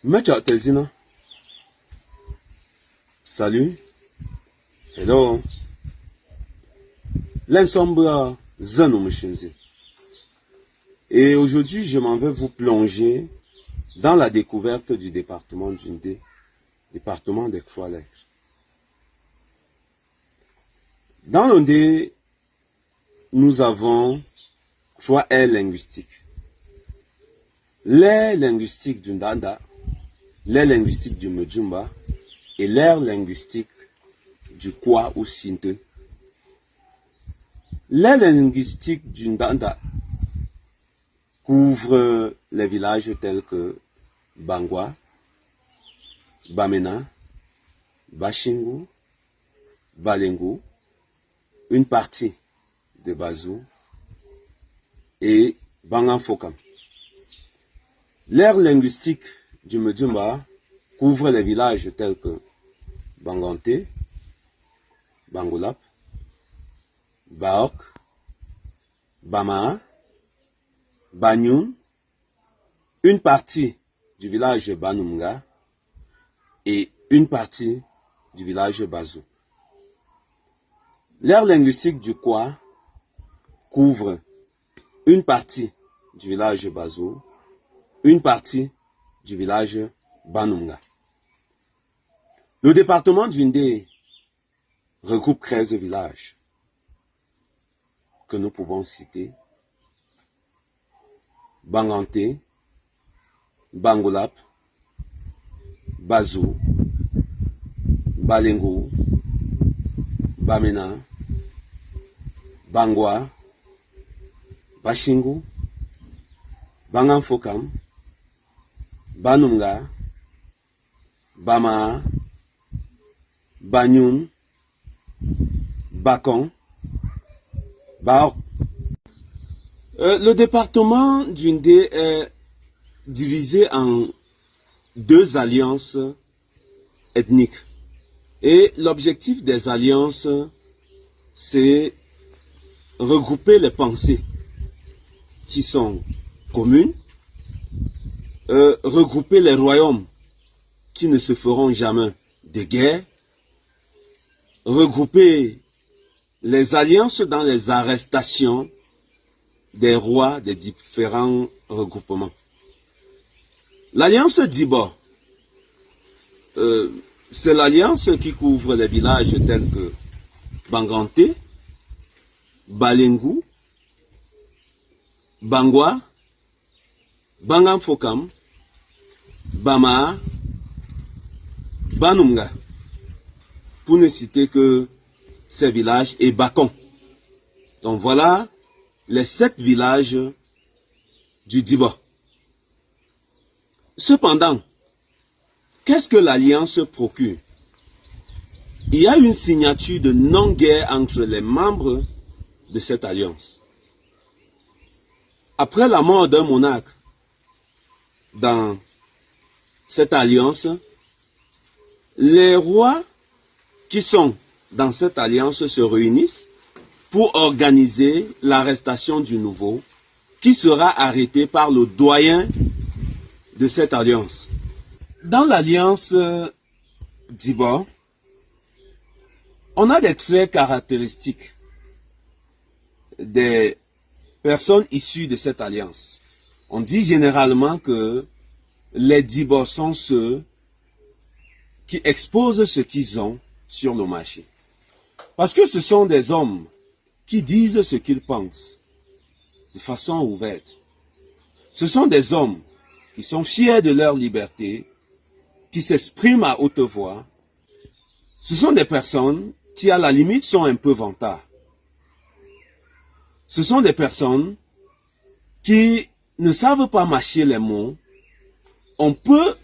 Mecha Tezina. Salut. Hello. L'ensemble Zanomichinzi. Et aujourd'hui, je m'en vais vous plonger dans la découverte du département d'Undé, département des Croix-Lèvres. Dans l'Undé, nous avons trois aires linguistiques. L'aire linguistique du Ndanda, l'aire linguistique du Mejumba et l'aire linguistique du Kwa ou Sinte. L'aire linguistique du Ndanda couvre les villages tels que Bangwa, Bamena, Bashingu, Balengu, une partie de Bazou et Banganfokam. L'aire linguistique du Medjumba couvre les villages tels que Bangante, Bangolap, Baok, Bama, Banyoun, une partie du village Banumga et une partie du village Bazou. L'aire linguistique du Kwa couvre une partie du village Bazou, une partie du village Banumga. Le département d'Undé regroupe 13 villages que nous pouvons citer. Bangante, Bangolap, Bazou, Balengu, Bamena, Bangwa, Bashingu, Banganfokam, Banumga, Bama, Banyoun, Bakon, Baok. Le département d'Undé est divisé en deux alliances ethniques. Et l'objectif des alliances, c'est regrouper les pensées qui sont communes, regrouper les royaumes qui ne se feront jamais de guerre, regrouper les alliances dans les arrestations des rois des différents regroupements. L'alliance d'Ibo, c'est l'alliance qui couvre les villages tels que Bangante, Balengu, Bangwa, Banganfokam, Bama, Banumga, pour ne citer que ces villages, et Bakon. Donc voilà les 7 villages du Dibo. Cependant, qu'est-ce que l'alliance procure? Il y a une signature de non-guerre entre les membres de cette alliance. Après la mort d'un monarque dans cette alliance, les rois qui sont dans cette alliance se réunissent pour organiser l'arrestation du nouveau qui sera arrêté par le doyen de cette alliance. Dans l'alliance d'Ibo, on a des traits caractéristiques des personnes issues de cette alliance. On dit généralement que les Dibo sont ceux qui exposent ce qu'ils ont sur le marché. Parce que ce sont des hommes qui disent ce qu'ils pensent de façon ouverte. Ce sont des hommes qui sont fiers de leur liberté, qui s'expriment à haute voix. Ce sont des personnes qui, à la limite, sont un peu vantards. Ce sont des personnes qui ne savent pas mâcher les mots. On peut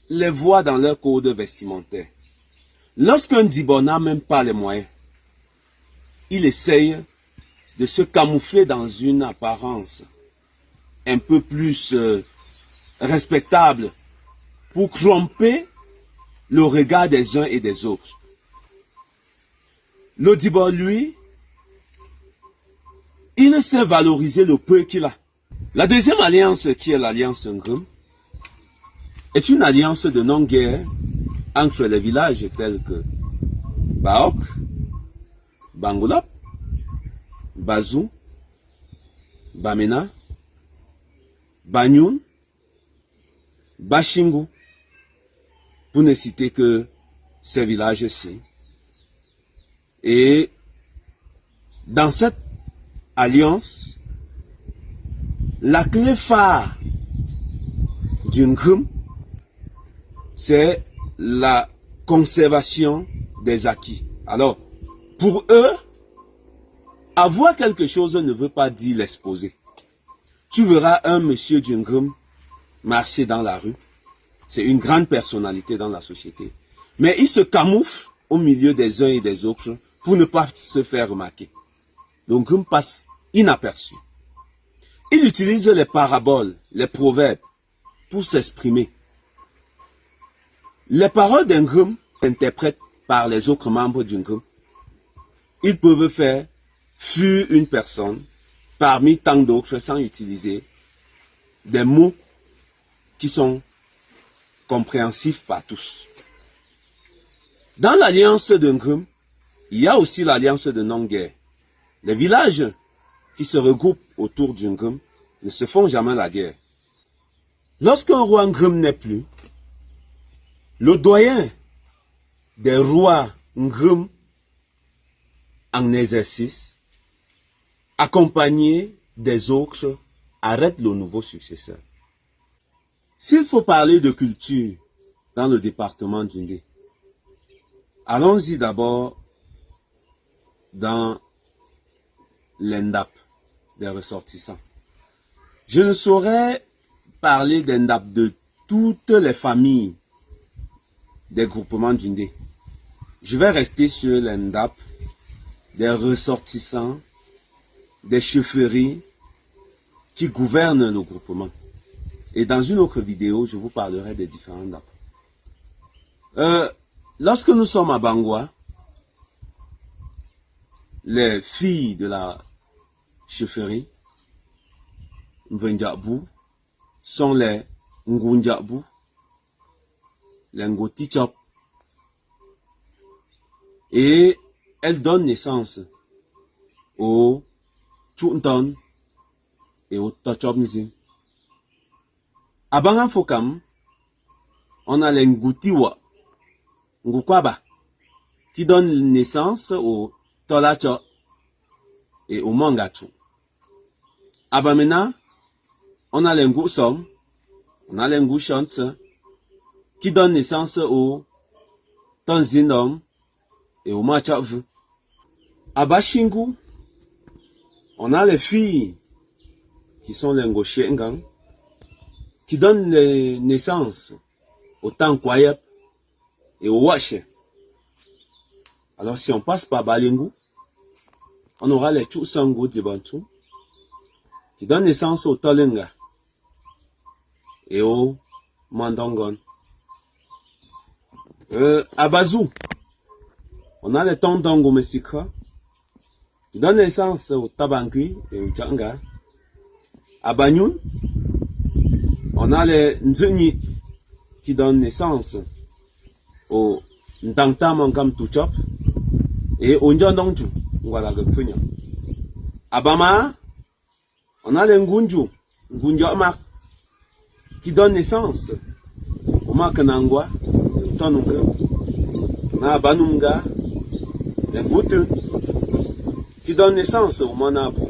les voir dans leur code vestimentaire. Lorsqu'un Dibo n'a même pas les moyens, il essaye de se camoufler dans une apparence un peu plus respectable pour tromper le regard des uns et des autres. Le Dibo, lui, il ne sait valoriser le peu qu'il a. La deuxième alliance, qui est l'alliance Ngrum, est une alliance de non-guerre entre les villages tels que Baok, Bangulap, Bazou, Bamena, Banyoun, Bashingu, pour ne citer que ces villages-ci. Et dans cette alliance, la clé phare du Ngrum, c'est la conservation des acquis. Alors, pour eux, avoir quelque chose ne veut pas dire l'exposer. Tu verras un monsieur du Ngrum marcher dans la rue. C'est une grande personnalité dans la société. Mais il se camoufle au milieu des uns et des autres pour ne pas se faire remarquer. Le Ngrum passe inaperçu. Il utilise les paraboles, les proverbes pour s'exprimer. Les paroles d'un Ngrum interprètes par les autres membres du Ngrum. Ils peuvent faire fuir une personne parmi tant d'autres sans utiliser des mots qui sont compréhensifs par tous. Dans l'alliance de Ngrum, il y a aussi l'alliance de non-guerre. Les villages qui se regroupent autour du Ngrum ne se font jamais la guerre. Lorsqu'un roi Ngrum n'est plus, le doyen des rois Ngrum en exercice, accompagné des autres, arrête le nouveau successeur. S'il faut parler de culture dans le département d'Undé, allons-y d'abord dans l'Endap des ressortissants. Je ne saurais parler d'Endap de toutes les familles des groupements d'Undé. Je vais rester sur l'Endap des ressortissants, des chefferies qui gouvernent le groupement. Et dans une autre vidéo, je vous parlerai des différents DAP. Lorsque nous sommes à Bangwa, les filles de la chefferie, Mvenjabu, sont les Ngunjabu, les Ngotichop. Et elles donnent naissance aux Tchunton et aux Tochobnizim. À Bangan Fokam, on a les Ngutiwa, Ngukwaba, qui donnent naissance aux Tolacho et aux Mangachu. À Bamena, on a les Ngusom, on a les Ngushant, qui donnent naissance aux Tanzinom et aux Machav. À Bashingu, on a les filles qui sont les Ngoshengang, qui donnent naissance au Tankwayep et au Wache. Alors si on passe par Balingu, on aura les Tchousango Dibantou, qui donnent naissance au Tolenga et au Mandongon. À Bazou, on a les Tondongo Messikra, qui donnent naissance au Tabangui et au Tchanga. À Banyoun, on a les Nzuni qui donnent naissance au Ntangta Mangam Tuchop et au Njondongju. Voilà le Kenya. À Bama, on a les Ngunju, Ngunjomak, qui donnent naissance au Makanangwa, au Tonunga, na Banunga, les Ngoutu, qui donnent naissance au Manabu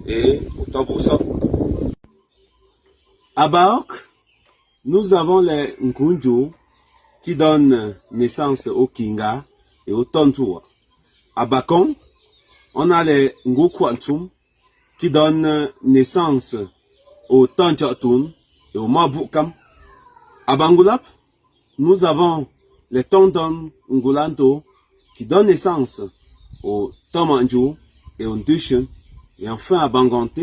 et au Tobuso. À Baok, nous avons les Nkunju qui donnent naissance au Kinga et au Tontua. À Bakong, on a les Ngukwantum qui donnent naissance au Tonchatoun et au Mabukam. À Bangulap, nous avons les Tonton Ngulanto qui donnent naissance au Tomanju et au Ndushin. Et enfin à Bangante,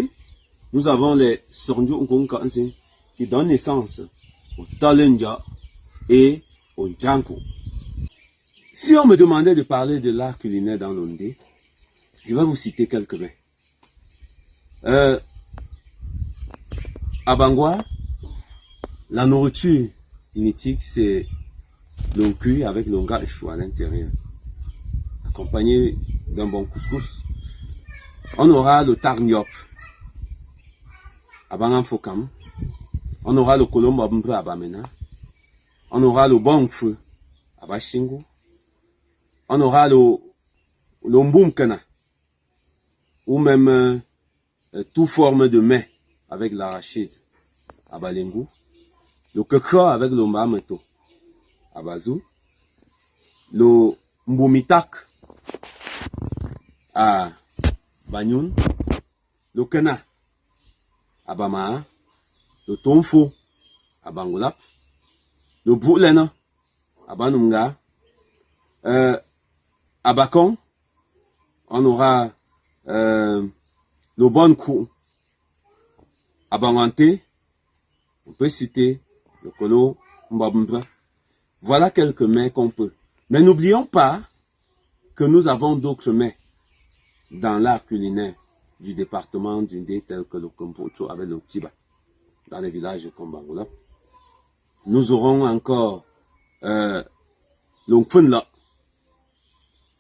nous avons les Sonju Ngunkansin qui donnent naissance au Talenja et au Django. Si on me demandait de parler de l'art culinaire dans l'Ondé, je vais vous citer quelques mains. À Bangwa, La nourriture mythique, c'est le cuit avec le gars échoué à l'intérieur, accompagné d'un bon couscous. On aura le tarniop à Bangamfokam. On aura le colombo à Bamena. On aura le bon feu à Bashingo. On aura le mboumkana, ou même toute forme de mets avec l'arachide à Balengu. Le kekra avec le mbameto à Bazou. Le mbumitak à Banyoun. Le kena à Bamaa. Le tonfo à Bangolap. Le boulena à Banunga. À Bakon, on aura le bon coup à Bangante. On peut citer le colo Mbabmbra. Voilà quelques mets qu'on peut. Mais n'oublions pas que nous avons d'autres mets dans l'art culinaire du département d'Undé, tel que le Kompoto avec le Kiba, dans les villages comme Bangola. Nous aurons encore l'Ongfunla,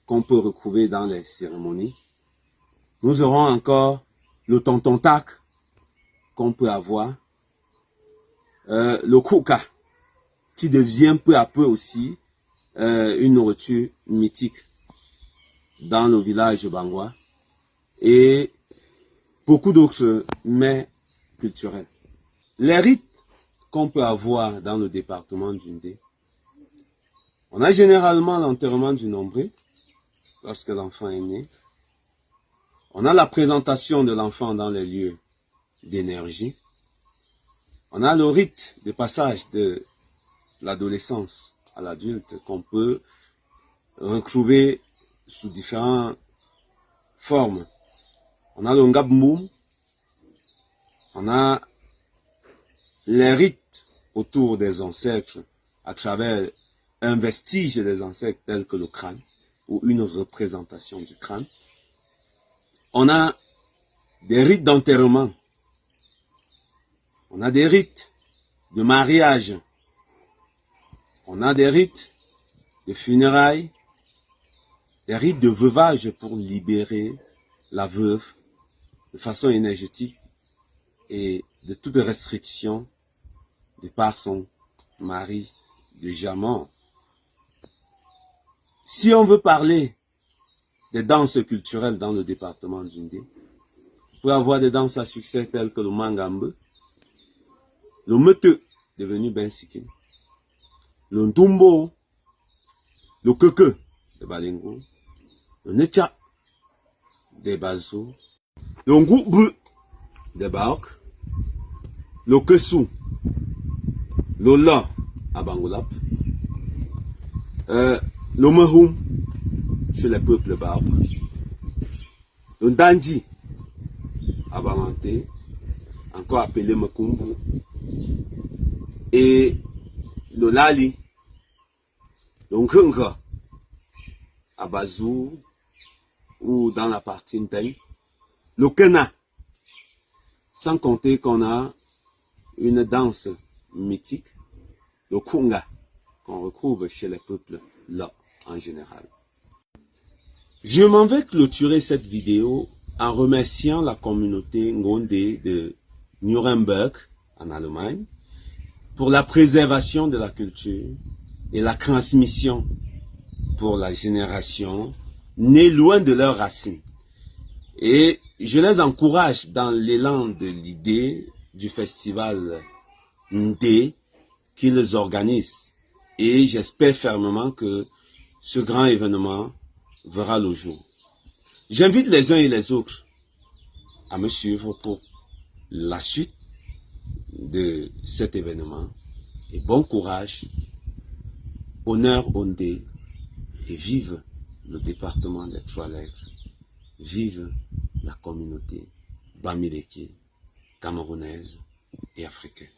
qu'on peut retrouver dans les cérémonies. Nous aurons encore le tontontak qu'on peut avoir. Le kouka, qui devient peu à peu aussi une nourriture mythique dans le village bangois. Et beaucoup d'autres mets culturels. Les rites qu'on peut avoir dans le département d'Undé. On a généralement l'enterrement du nombril, lorsque l'enfant est né. On a la présentation de l'enfant dans les lieux d'énergie. On a le rite de passage de l'adolescence à l'adulte qu'on peut retrouver sous différentes formes. On a le ngabmoum. On a les rites autour des ancêtres à travers un vestige des ancêtres tel que le crâne ou une représentation du crâne. On a des rites d'enterrement. On a des rites de mariage. On a des rites de funérailles. Des rites de veuvage pour libérer la veuve de façon énergétique et de toute restriction de par son mari déjà mort. Si on veut parler des danses culturelles dans le département d'Undé, on peut avoir des danses à succès telles que le mangambe, le mete devenu ben sikin, le ntumbo, le keke de Balengo, le necha de Bazo, le ngoubu de Baok, le kesu, le la à Bangolap, le mehoum chez les peuples Baok, le Ndanji à Bamante, encore appelé Mekumbu, et le Lali, le Nkenga à Bazou ou dans la partie Nteng, le Kena, sans compter qu'on a une danse mythique, le Kunga, qu'on retrouve chez les peuples là en général. Je m'en vais clôturer cette vidéo en remerciant la communauté Ngondé de Nuremberg en Allemagne pour la préservation de la culture et la transmission pour la génération née loin de leurs racines. Et je les encourage dans l'élan de l'idée du festival Ndé qu'ils organisent. Et j'espère fermement que ce grand événement verra le jour. J'invite les uns et les autres à me suivre pour la suite de cet événement. Et bon courage, honneur Ondé, et vive le département des Trois-Lettres, vive la communauté Bamileke, camerounaise et africaine.